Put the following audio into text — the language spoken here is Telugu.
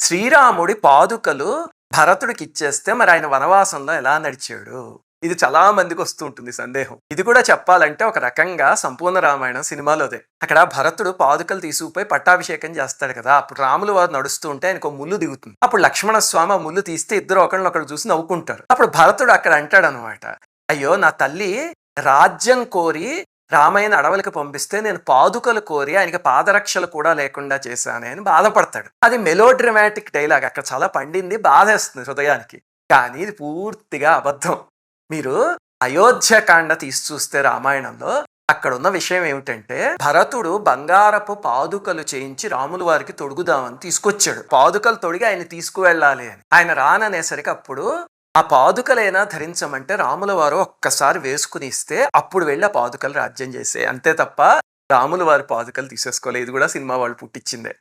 శ్రీరాముడి పాదుకలు భరతుడికి ఇచ్చేస్తే మరి ఆయన వనవాసంలో ఎలా నడిచాడు? ఇది చాలా మందికి వస్తూ ఉంటుంది సందేహం. ఇది కూడా చెప్పాలంటే ఒక రకంగా సంపూర్ణ రామాయణం సినిమాలోదే. అక్కడ భరతుడు పాదుకలు తీసుకుపోయి పట్టాభిషేకం చేస్తాడు కదా! అప్పుడు రాములు వారు నడుస్తూ ఉంటే ఆయనకు ముల్లు దిగుతుంది. అప్పుడు లక్ష్మణ స్వామి ఆ ముల్లు తీస్తే ఇద్దరు ఒకళ్ళనొకళ్ళు చూసి నవ్వుకుంటారు. అప్పుడు భరతుడు అక్కడ అంటాడనమాట, అయ్యో నా తల్లి రాజ్యం కోరి రామయ్యని అడవులకు పంపిస్తే నేను పాదుకలు కోరి ఆయనకి పాదరక్షలు కూడా లేకుండా చేశానే అని బాధపడతాడు. అది మెలో డ్రమాటిక్ డైలాగ్, అక్కడ చాలా పండింది, బాధేస్తుంది హృదయానికి. కానీ ఇది పూర్తిగా అబద్ధం. మీరు అయోధ్యకాండ తీసి చూస్తే రామాయణంలో అక్కడ ఉన్న విషయం ఏమిటంటే, భరతుడు బంగారపు పాదుకలు చేయించి రాములు వారికి తొడుగుదామని తీసుకొచ్చాడు. పాదుకలు తొడిగి ఆయన తీసుకువెళ్ళాలి అని. ఆయన రాననేసరికి అప్పుడు ఆ పాదుకలైనా ధరించమంటే రాముల వారు ఒక్కసారి వేసుకుని ఇస్తే అప్పుడు వెళ్ళి ఆ పాదుకలు రాజ్యం చేసే, అంతే తప్ప రాముల వారి పాదుకలు తీసేసుకోలేదు. ఇది కూడా సినిమా వాళ్ళు పుట్టించిందే.